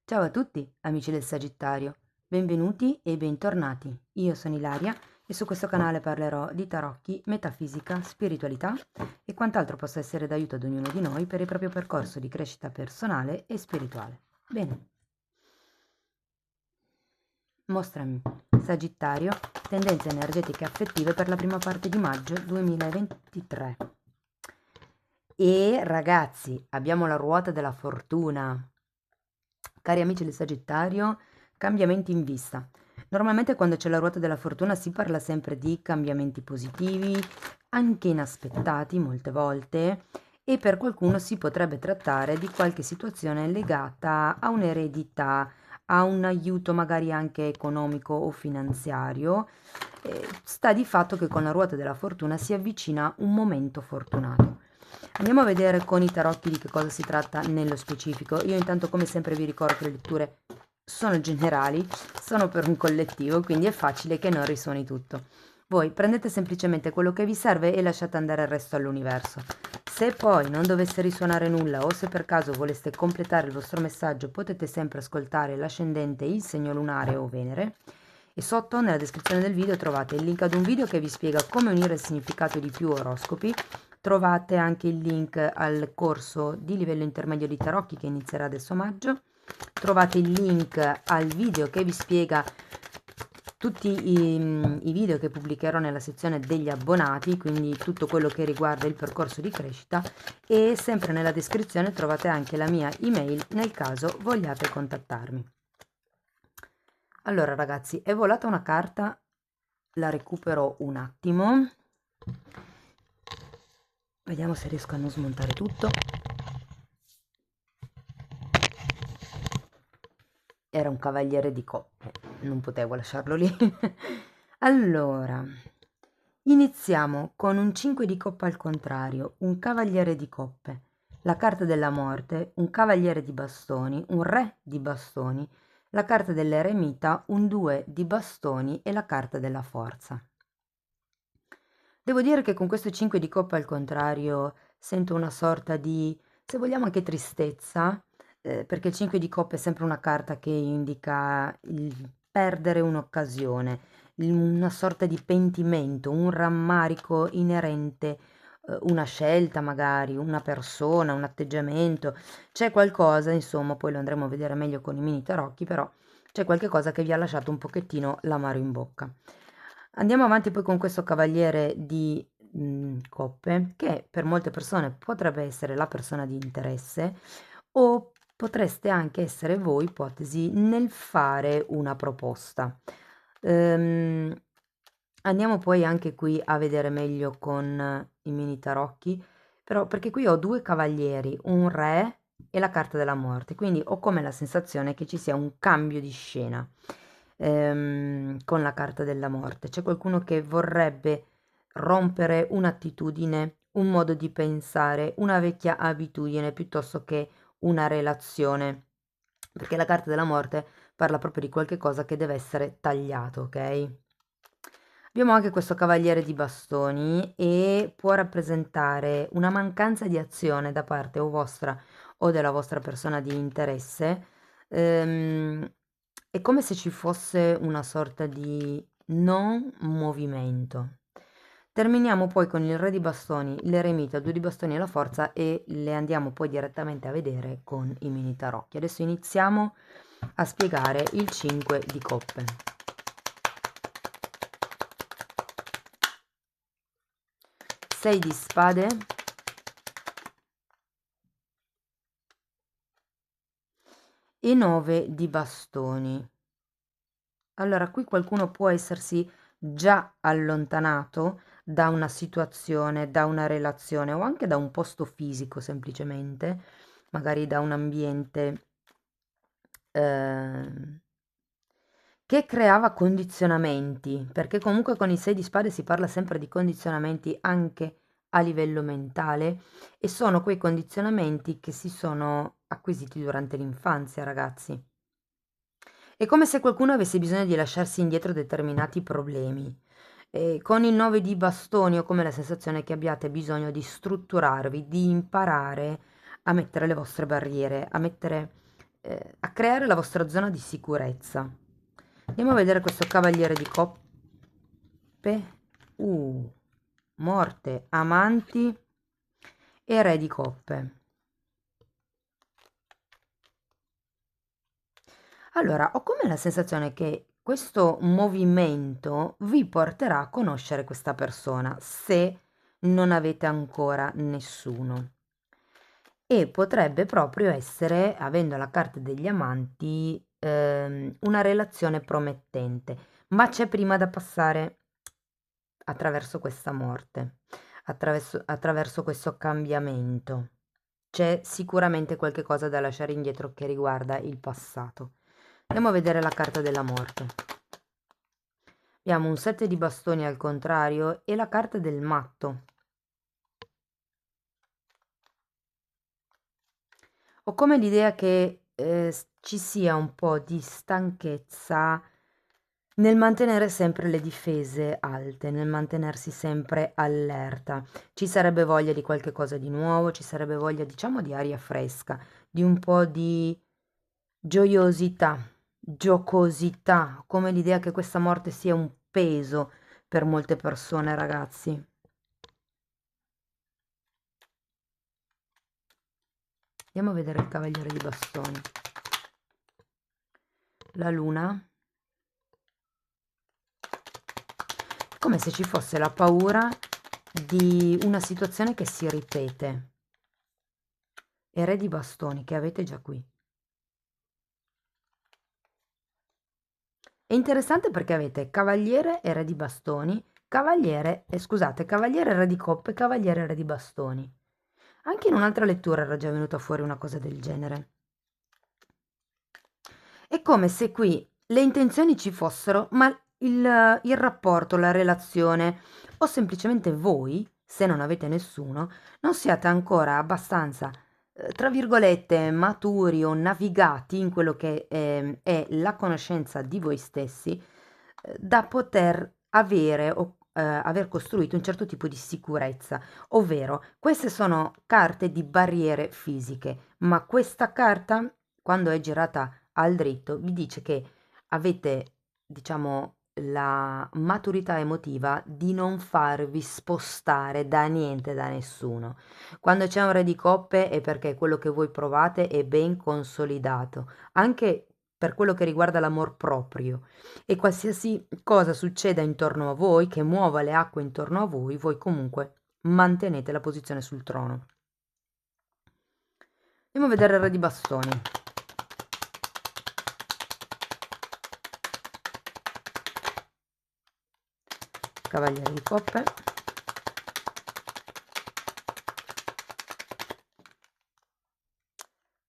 Ciao a tutti, amici del Sagittario, benvenuti e bentornati. Io sono Ilaria e su questo canale parlerò di tarocchi, metafisica, spiritualità e quant'altro possa essere d'aiuto ad ognuno di noi per il proprio percorso di crescita personale e spirituale. Bene, mostrami, Sagittario, tendenze energetiche e affettive per la prima parte di maggio 2023. E ragazzi, abbiamo la ruota della fortuna. Cari amici del Sagittario, cambiamenti in vista. Normalmente quando c'è la ruota della fortuna si parla sempre di cambiamenti positivi, anche inaspettati molte volte, e per qualcuno si potrebbe trattare di qualche situazione legata a un'eredità, a un aiuto magari anche economico o finanziario. Sta di fatto che con la ruota della fortuna si avvicina un momento fortunato. Andiamo a vedere con i tarocchi di che cosa si tratta nello specifico. Io intanto come sempre vi ricordo che le letture sono generali, sono per un collettivo, quindi è facile che non risuoni tutto. Voi prendete semplicemente quello che vi serve e lasciate andare il resto all'universo. Se poi non dovesse risuonare nulla o se per caso voleste completare il vostro messaggio, potete sempre ascoltare l'ascendente, il segno lunare o Venere. E sotto nella descrizione del video trovate il link ad un video che vi spiega come unire il significato di più oroscopi. Trovate anche il link al corso di livello intermedio di tarocchi che inizierà adesso a maggio. Trovate il link al video che vi spiega tutti i video che pubblicherò nella sezione degli abbonati, quindi tutto quello che riguarda il percorso di crescita, e sempre nella descrizione trovate anche la mia email nel caso vogliate contattarmi. Allora ragazzi, è volata una carta, la recupero un attimo. Vediamo se riesco a non smontare tutto. Era un cavaliere di coppe, non potevo lasciarlo lì. Allora, iniziamo con un 5 di coppe al contrario, un cavaliere di coppe, la carta della morte, un cavaliere di bastoni, un re di bastoni, la carta dell'eremita, un 2 di bastoni e la carta della forza. Devo dire che con questo 5 di coppe al contrario sento una sorta di, se vogliamo anche tristezza, perché il 5 di coppe è sempre una carta che indica il perdere un'occasione, una sorta di pentimento, un rammarico inerente, una scelta magari, una persona, un atteggiamento, c'è qualcosa, insomma, poi lo andremo a vedere meglio con i mini tarocchi, però c'è qualche cosa che vi ha lasciato un pochettino l'amaro in bocca. Andiamo avanti poi con questo cavaliere di coppe, che per molte persone potrebbe essere la persona di interesse o potreste anche essere voi, ipotesi, nel fare una proposta. Ehm, Andiamo poi anche qui a vedere meglio con i mini tarocchi, però perché qui ho due cavalieri, un re e la carta della morte, quindi ho come la sensazione che ci sia un cambio di scena con la carta della morte. C'è qualcuno che vorrebbe rompere un'attitudine, un modo di pensare, una vecchia abitudine piuttosto che una relazione, perché la carta della morte parla proprio di qualche cosa che deve essere tagliato, ok? Abbiamo anche questo cavaliere di bastoni e può rappresentare una mancanza di azione da parte o vostra o della vostra persona di interesse. È come se ci fosse una sorta di non movimento. Terminiamo poi con il re di bastoni, l'eremita, 2 di bastoni e la forza e le andiamo poi direttamente a vedere con i mini tarocchi. Adesso iniziamo a spiegare il 5 di coppe. 6 di spade e 9 di bastoni. Allora, qui qualcuno può essersi già allontanato da una situazione, da una relazione o anche da un posto fisico semplicemente, magari da un ambiente ehm, che creava condizionamenti, perché comunque con i 6 di spade si parla sempre di condizionamenti anche a livello mentale e sono quei condizionamenti che si sono acquisiti durante l'infanzia, ragazzi. È come se qualcuno avesse bisogno di lasciarsi indietro determinati problemi. E con il 9 di bastoni ho come la sensazione che abbiate bisogno di strutturarvi, di imparare a mettere le vostre barriere, a mettere a creare la vostra zona di sicurezza. Andiamo a vedere questo cavaliere di coppe. Morte, amanti e re di coppe. Allora, ho come la sensazione che questo movimento vi porterà a conoscere questa persona, se non avete ancora nessuno. E potrebbe proprio essere, avendo la carta degli amanti, una relazione promettente, ma c'è prima da passare attraverso questa morte, attraverso questo cambiamento. C'è sicuramente qualche cosa da lasciare indietro che riguarda il passato. Andiamo a vedere la carta della morte. Abbiamo un 7 di bastoni al contrario e la carta del matto. Ho come l'idea che ci sia un po' di stanchezza nel mantenere sempre le difese alte, nel mantenersi sempre allerta. Ci sarebbe voglia di qualche cosa di nuovo, ci sarebbe voglia, diciamo, di aria fresca, di un po' di gioiosità, giocosità, come l'idea che questa morte sia un peso per molte persone, ragazzi. Andiamo a vedere il cavaliere di bastoni. La luna. Come se ci fosse la paura di una situazione che si ripete. E re di bastoni che avete già qui. È interessante perché avete cavaliere e re di bastoni, cavaliere e re di coppe, cavaliere e re di bastoni. Anche in un'altra lettura era già venuta fuori una cosa del genere. È come se qui le intenzioni ci fossero, ma il rapporto, la relazione, o semplicemente voi, se non avete nessuno, non siate ancora abbastanza, tra virgolette, maturi o navigati in quello che è la conoscenza di voi stessi, da poter avere o aver costruito un certo tipo di sicurezza, ovvero queste sono carte di barriere fisiche, ma questa carta, quando è girata al dritto, vi dice che avete, diciamo, la maturità emotiva di non farvi spostare da niente, da nessuno. Quando c'è un re di coppe è perché quello che voi provate è ben consolidato, anche per quello che riguarda l'amor proprio. E qualsiasi cosa succeda intorno a voi, che muova le acque intorno a voi, voi comunque mantenete la posizione sul trono. Andiamo a vedere il re di bastoni. Cavaliere di coppe.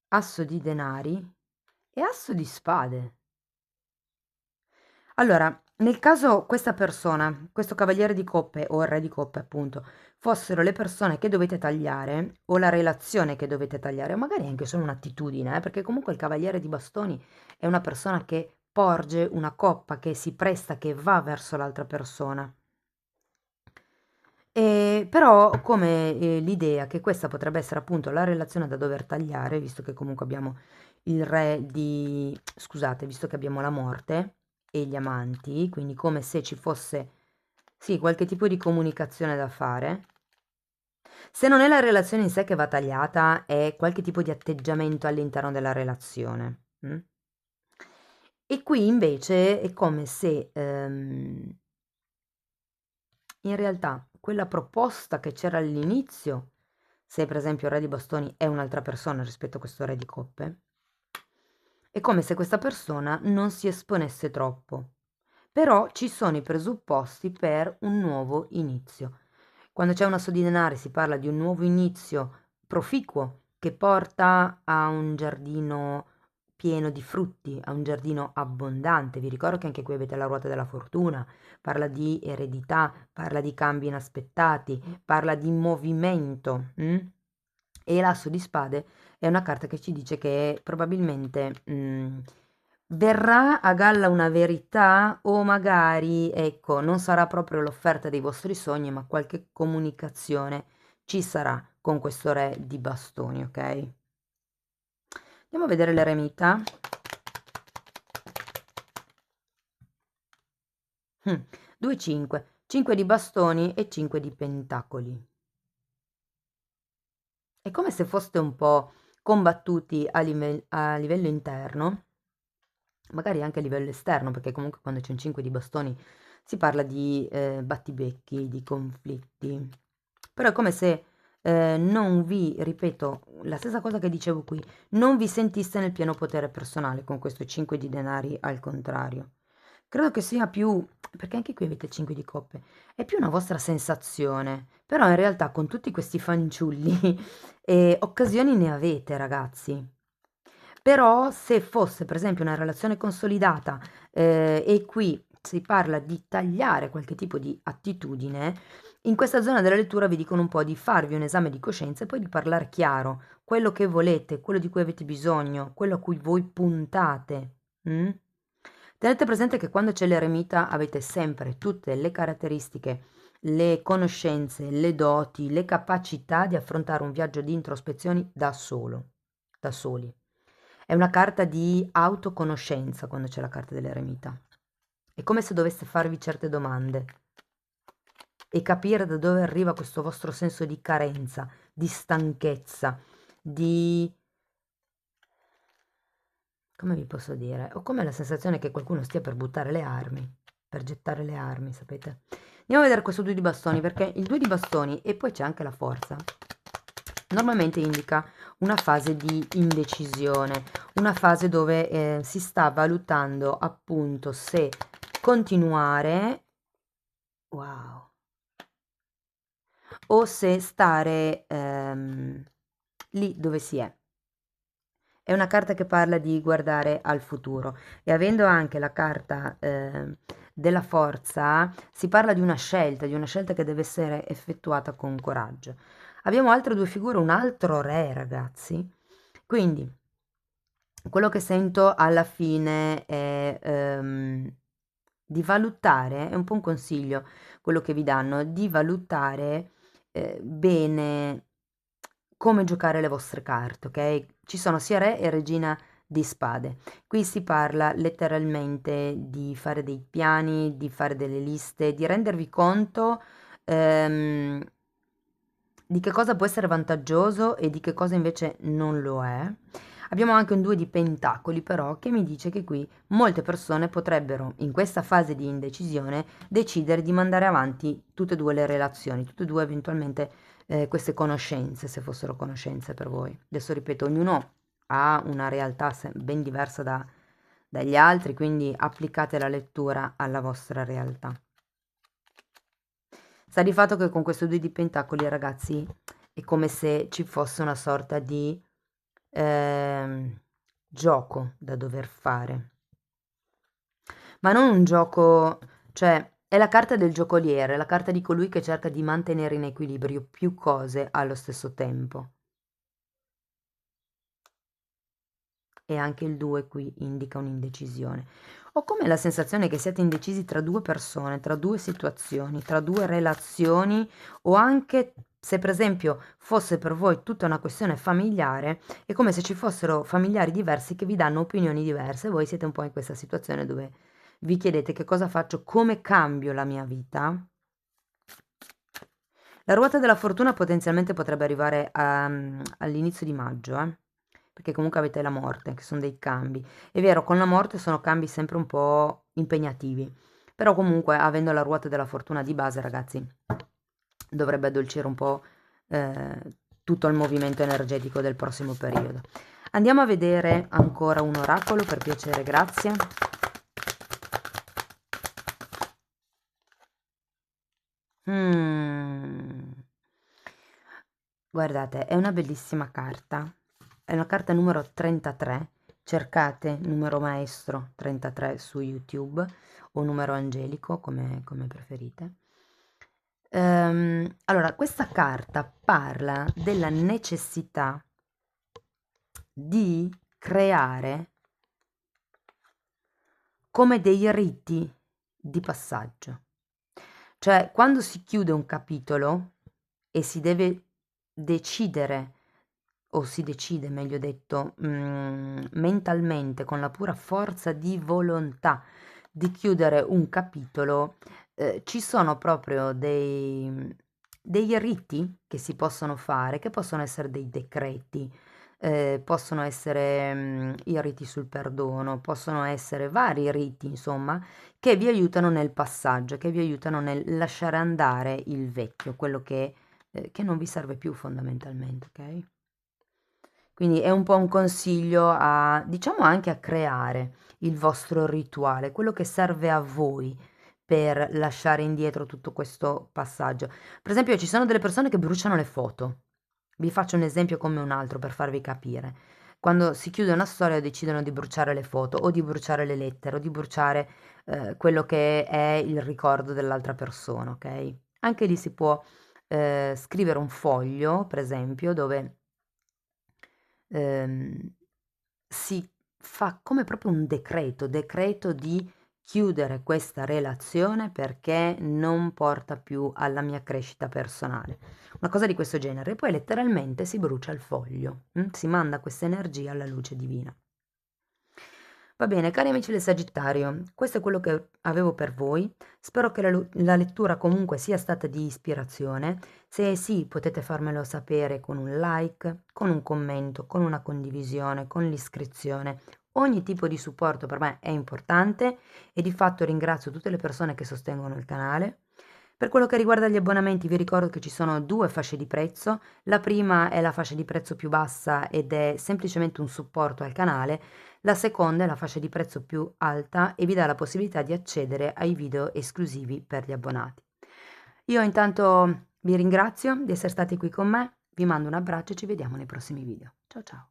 Asso di denari e asso di spade. Allora, nel caso questa persona, questo cavaliere di coppe o il re di coppe appunto, fossero le persone che dovete tagliare o la relazione che dovete tagliare, o magari anche solo un'attitudine, perché comunque il cavaliere di bastoni è una persona che porge una coppa, che si presta, che va verso l'altra persona. Però come l'idea che questa potrebbe essere appunto la relazione da dover tagliare, visto che comunque abbiamo il re di... scusate, visto che abbiamo la morte e gli amanti, quindi come se ci fosse, sì, qualche tipo di comunicazione da fare. Se non è la relazione in sé che va tagliata, è qualche tipo di atteggiamento all'interno della relazione. E qui invece è come se in realtà quella proposta che c'era all'inizio, se per esempio il re di bastoni è un'altra persona rispetto a questo re di coppe, è come se questa persona non si esponesse troppo, però ci sono i presupposti per un nuovo inizio. Quando c'è un asso di denari si parla di un nuovo inizio proficuo che porta a un giardino pieno di frutti, a un giardino abbondante. Vi ricordo che anche qui avete la ruota della fortuna, parla di eredità, parla di cambi inaspettati, parla di movimento. E l'asso di spade è una carta che ci dice che probabilmente verrà a galla una verità o magari, ecco, non sarà proprio l'offerta dei vostri sogni, ma qualche comunicazione ci sarà con questo re di bastoni, ok? Andiamo a vedere l'eremita. 2, 5, 5 di bastoni e 5 di pentacoli. È come se foste un po' combattuti a livello interno, magari anche a livello esterno, perché comunque quando c'è un 5 di bastoni si parla di battibecchi, di conflitti. Però è come se non vi, ripeto, la stessa cosa che dicevo qui, non vi sentiste nel pieno potere personale con questo 5 di denari al contrario. Credo che sia più, perché anche qui avete 5 di coppe, è più una vostra sensazione, però in realtà con tutti questi fanciulli occasioni ne avete, ragazzi. Però se fosse per esempio una relazione consolidata e qui si parla di tagliare qualche tipo di attitudine, in questa zona della lettura vi dicono un po' di farvi un esame di coscienza e poi di parlare chiaro, quello che volete, quello di cui avete bisogno, quello a cui voi puntate. Mm? Tenete presente che quando c'è l'eremita avete sempre tutte le caratteristiche, le conoscenze, le doti, le capacità di affrontare un viaggio di introspezioni da solo, da soli. È una carta di autoconoscenza quando c'è la carta dell'eremita. È come se doveste farvi certe domande e capire da dove arriva questo vostro senso di carenza, di stanchezza, di... come vi posso dire? Ho come la sensazione che qualcuno stia per buttare le armi, per gettare le armi, sapete? Andiamo a vedere questo 2 di bastoni, perché il 2 di bastoni, e poi c'è anche la forza, normalmente indica una fase di indecisione, una fase dove si sta valutando appunto se continuare, wow, o se stare lì dove si è. È una carta che parla di guardare al futuro e avendo anche la carta della forza, si parla di una scelta che deve essere effettuata con coraggio. Abbiamo altre due figure, un altro re, ragazzi. Quindi, quello che sento alla fine è di valutare, è un po' un consiglio quello che vi danno, di valutare bene come giocare le vostre carte, ok? Ci sono sia re e regina di spade. Qui si parla letteralmente di fare dei piani, di fare delle liste, di rendervi conto ehm, di che cosa può essere vantaggioso e di che cosa invece non lo è. Abbiamo anche un 2 di pentacoli però che mi dice che qui molte persone potrebbero in questa fase di indecisione decidere di mandare avanti tutte e due le relazioni, tutte e due eventualmente queste conoscenze, se fossero conoscenze per voi. Adesso ripeto, ognuno ha una realtà ben diversa dagli altri, quindi applicate la lettura alla vostra realtà. Sta di fatto che con questo 2 di pentacoli, ragazzi, è come se ci fosse una sorta di gioco da dover fare. Ma non un gioco, cioè è la carta del giocoliere, la carta di colui che cerca di mantenere in equilibrio più cose allo stesso tempo. E anche il 2 qui indica un'indecisione. Ho come la sensazione che siate indecisi tra due persone, tra due situazioni, tra due relazioni o anche se per esempio fosse per voi tutta una questione familiare, è come se ci fossero familiari diversi che vi danno opinioni diverse. Voi siete un po' in questa situazione dove vi chiedete che cosa faccio, come cambio la mia vita. La ruota della fortuna potenzialmente potrebbe arrivare all'inizio di maggio, perché comunque avete la morte, che sono dei cambi. È vero, con la morte sono cambi sempre un po' impegnativi, però comunque avendo la ruota della fortuna di base, ragazzi, dovrebbe addolcire un po' tutto il movimento energetico del prossimo periodo. Andiamo a vedere ancora un oracolo, per piacere, grazie. Mm. Guardate, è una bellissima carta. È una carta numero 33. Cercate numero maestro 33 su YouTube o numero angelico, come preferite. Allora, questa carta parla della necessità di creare come dei riti di passaggio. Cioè, quando si chiude un capitolo e si deve decidere o si decide, meglio detto, mentalmente, con la pura forza di volontà di chiudere un capitolo, ci sono proprio dei riti che si possono fare, che possono essere dei decreti, possono essere i riti sul perdono, possono essere vari riti, insomma, che vi aiutano nel passaggio, che vi aiutano nel lasciare andare il vecchio, quello che non vi serve più fondamentalmente, ok? Quindi è un po' un consiglio a, diciamo anche a creare il vostro rituale, quello che serve a voi per lasciare indietro tutto questo passaggio. Per esempio, ci sono delle persone che bruciano le foto. Vi faccio un esempio come un altro per farvi capire. Quando si chiude una storia decidono di bruciare le foto o di bruciare le lettere o di bruciare quello che è il ricordo dell'altra persona, ok? Anche lì si può scrivere un foglio, per esempio, dove ehm, si fa come proprio un decreto di chiudere questa relazione perché non porta più alla mia crescita personale. Una cosa di questo genere. E poi letteralmente si brucia il foglio, si manda questa energia alla luce divina. Va bene, cari amici del Sagittario, questo è quello che avevo per voi. Spero che la lettura comunque sia stata di ispirazione. Se sì, potete farmelo sapere con un like, con un commento, con una condivisione, con l'iscrizione. Ogni tipo di supporto per me è importante e di fatto ringrazio tutte le persone che sostengono il canale. Per quello che riguarda gli abbonamenti, vi ricordo che ci sono due fasce di prezzo. La prima è la fascia di prezzo più bassa ed è semplicemente un supporto al canale. La seconda è la fascia di prezzo più alta e vi dà la possibilità di accedere ai video esclusivi per gli abbonati. Io intanto vi ringrazio di essere stati qui con me, vi mando un abbraccio e ci vediamo nei prossimi video. Ciao ciao!